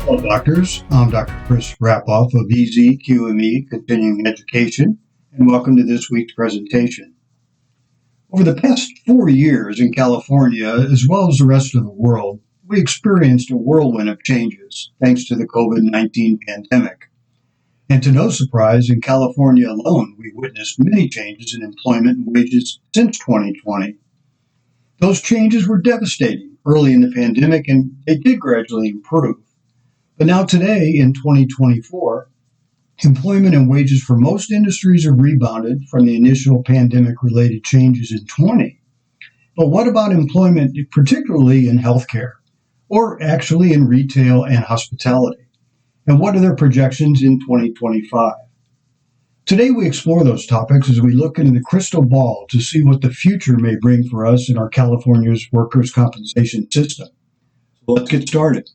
Hello, doctors. I'm Dr. Chris Rapoff of QME Continuing Education, and welcome to this week's presentation. Over the past 4 years in California, as well as the rest of the world, we experienced a whirlwind of changes thanks to the COVID-19 pandemic. And to no surprise, in California alone, we witnessed many changes in employment and wages since 2020. Those changes were devastating early in the pandemic, and they did gradually improve. But now today, in 2024, employment and wages for most industries have rebounded from the initial pandemic-related changes in 20. But what about employment, particularly in healthcare, or actually in retail and hospitality? And what are their projections in 2025? Today, we explore those topics as we look into the crystal ball to see what the future may bring for us in our California's workers' compensation system. So let's get started.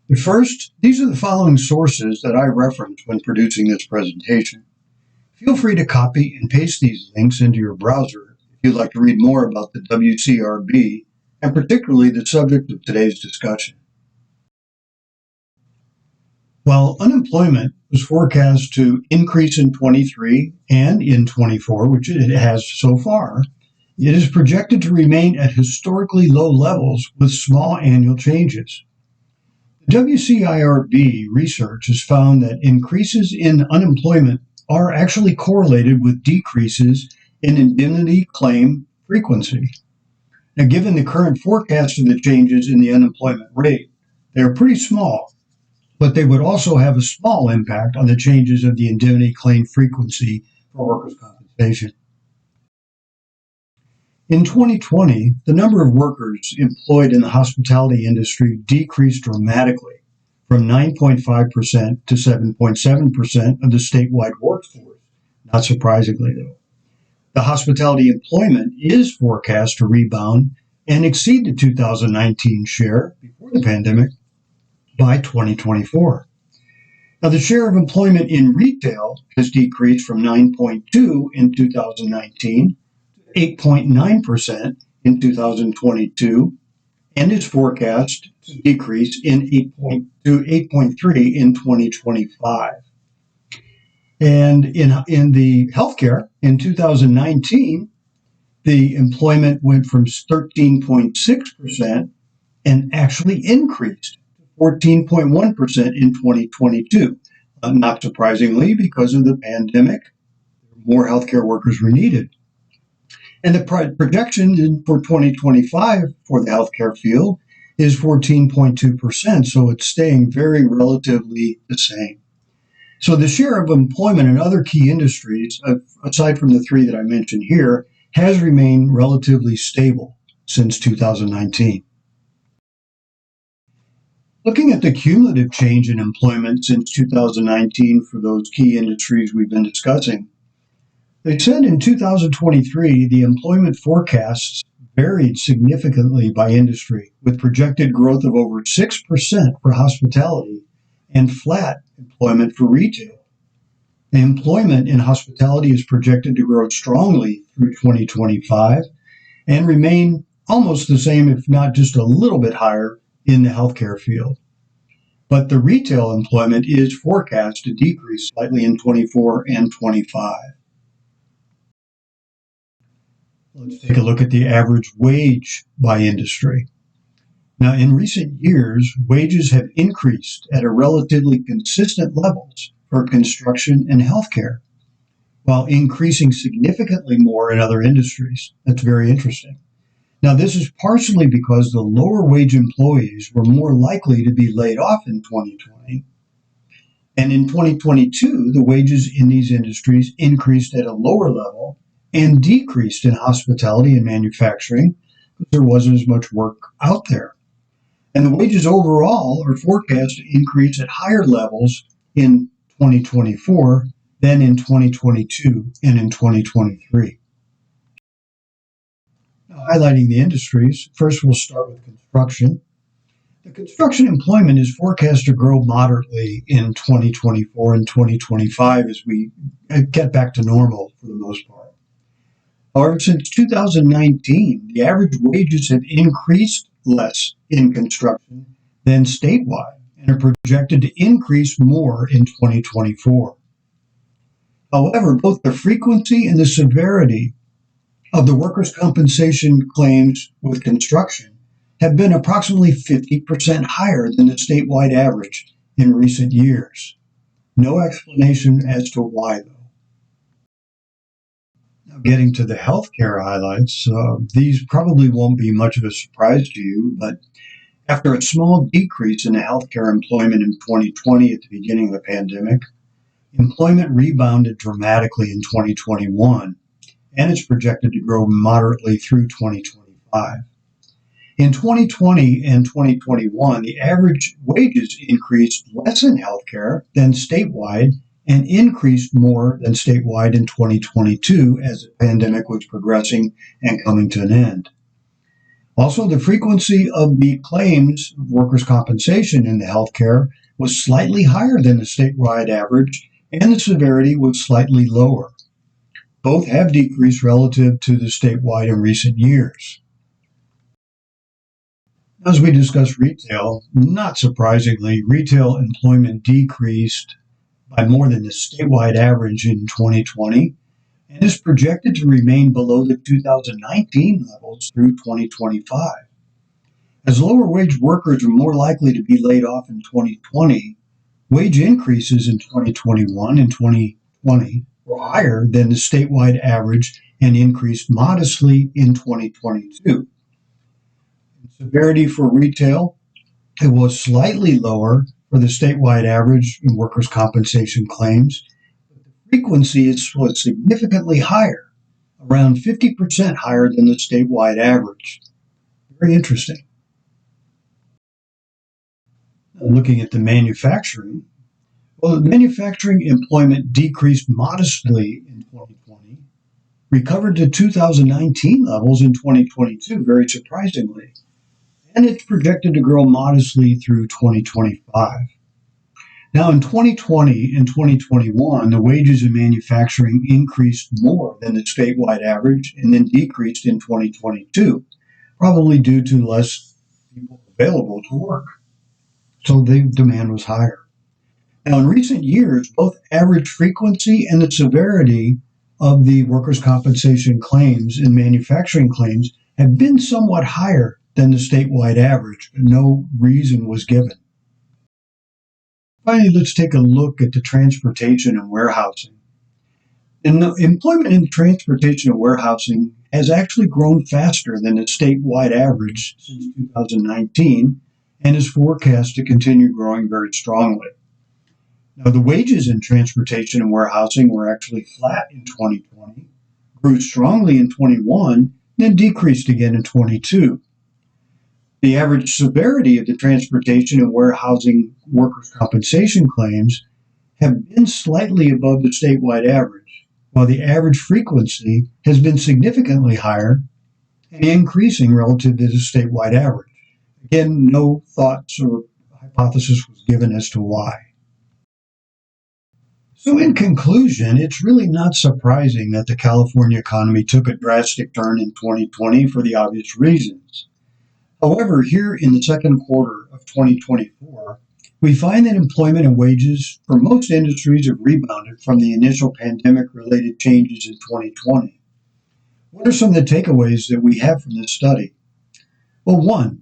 But first, these are the following sources that I referenced when producing this presentation. Feel free to copy and paste these links into your browser if you'd like to read more about the WCRB and particularly the subject of today's discussion. While unemployment was forecast to increase in 23 and in 24, which it has so far, it is projected to remain at historically low levels with small annual changes. The WCIRB research has found that increases in unemployment are actually correlated with decreases in indemnity claim frequency. Now, given the current forecast of the changes in the unemployment rate, they are pretty small, but they would also have a small impact on the changes of the indemnity claim frequency for workers' compensation. In 2020, the number of workers employed in the hospitality industry decreased dramatically from 9.5% to 7.7% of the statewide workforce, not surprisingly though. The hospitality employment is forecast to rebound and exceed the 2019 share before the pandemic by 2024. Now, the share of employment in retail has decreased from 9.2 in 2019 8.9% in 2022, and is forecast to decrease to 8.3 in 2025. And in the healthcare, in 2019, the employment went from 13.6% and actually increased to 14.1% in 2022. Not surprisingly, because of the pandemic, more healthcare workers were needed. And the projection for 2025 for the healthcare field is 14.2%, so it's staying very relatively the same. So the share of employment in other key industries, aside from the three that I mentioned here, has remained relatively stable since 2019. Looking at the cumulative change in employment since 2019 for those key industries we've been discussing, they said in 2023, the employment forecasts varied significantly by industry, with projected growth of over 6% for hospitality and flat employment for retail. The employment in hospitality is projected to grow strongly through 2025 and remain almost the same, if not just a little bit higher, in the healthcare field. But the retail employment is forecast to decrease slightly in 24 and 25. Let's take a look at the average wage by industry. Now, in recent years, wages have increased at a relatively consistent levels for construction and healthcare, while increasing significantly more in other industries. That's very interesting. Now, this is partially because the lower wage employees were more likely to be laid off in 2020. And in 2022, the wages in these industries increased at a lower level and decreased in hospitality and manufacturing because there wasn't as much work out there. And the wages overall are forecast to increase at higher levels in 2024 than in 2022 and in 2023. Now, highlighting the industries, first we'll start with construction. The construction employment is forecast to grow moderately in 2024 and 2025 as we get back to normal for the most part. However, since 2019, the average wages have increased less in construction than statewide and are projected to increase more in 2024. However, both the frequency and the severity of the workers' compensation claims with construction have been approximately 50% higher than the statewide average in recent years. No explanation as to why, though. Now, getting to the healthcare highlights, these probably won't be much of a surprise to you, but after a small decrease in the healthcare employment in 2020 at the beginning of the pandemic, employment rebounded dramatically in 2021, and it's projected to grow moderately through 2025. In 2020 and 2021, the average wages increased less in healthcare than statewide and increased more than statewide in 2022 as the pandemic was progressing and coming to an end. Also, the frequency of the claims of workers' compensation in the healthcare was slightly higher than the statewide average, and the severity was slightly lower. Both have decreased relative to the statewide in recent years. As we discuss retail, not surprisingly, retail employment decreased by more than the statewide average in 2020 and is projected to remain below the 2019 levels through 2025. As lower wage workers are more likely to be laid off in 2020, wage increases in 2021 and 2020 were higher than the statewide average and increased modestly in 2022. Severity for retail, it was slightly lower for the statewide average in workers' compensation claims. But the frequency was significantly higher, around 50% higher than the statewide average. Very interesting. Looking at the manufacturing, well, the manufacturing employment decreased modestly in 2020, recovered to 2019 levels in 2022, very surprisingly, and it's projected to grow modestly through 2025. Now, in 2020 and 2021, the wages in manufacturing increased more than the statewide average and then decreased in 2022, probably due to less people available to work. So the demand was higher. Now, in recent years, both average frequency and the severity of the workers' compensation claims and manufacturing claims have been somewhat higher than the statewide average, but no reason was given. Finally, let's take a look at the transportation and warehousing. And the employment in transportation and warehousing has actually grown faster than the statewide average since 2019 and is forecast to continue growing very strongly. Now, the wages in transportation and warehousing were actually flat in 2020, grew strongly in 21, then decreased again in 22. The average severity of the transportation and warehousing workers' compensation claims have been slightly above the statewide average, while the average frequency has been significantly higher and increasing relative to the statewide average. Again, no thoughts or hypothesis was given as to why. So in conclusion, it's really not surprising that the California economy took a drastic turn in 2020 for the obvious reasons. However, here in the second quarter of 2024, we find that employment and wages for most industries have rebounded from the initial pandemic-related changes in 2020. What are some of the takeaways that we have from this study? Well, one,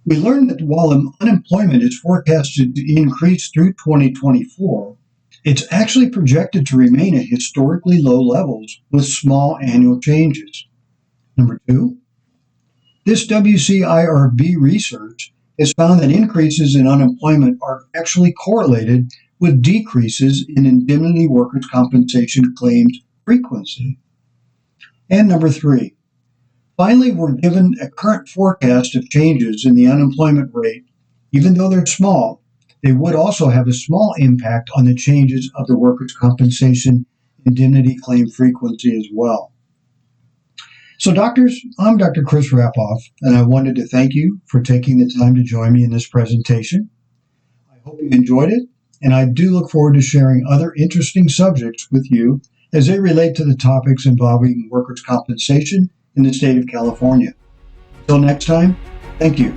we learned that while unemployment is forecasted to increase through 2024, it's actually projected to remain at historically low levels with small annual changes. Number two, this WCIRB research has found that increases in unemployment are actually correlated with decreases in indemnity workers' compensation claims frequency. And number three, finally, we're given a current forecast of changes in the unemployment rate. Even though they're small, they would also have a small impact on the changes of the workers' compensation indemnity claim frequency as well. So doctors, I'm Dr. Chris Rapoff, and I wanted to thank you for taking the time to join me in this presentation. I hope you enjoyed it, and I do look forward to sharing other interesting subjects with you as they relate to the topics involving workers' compensation in the state of California. Until next time, thank you.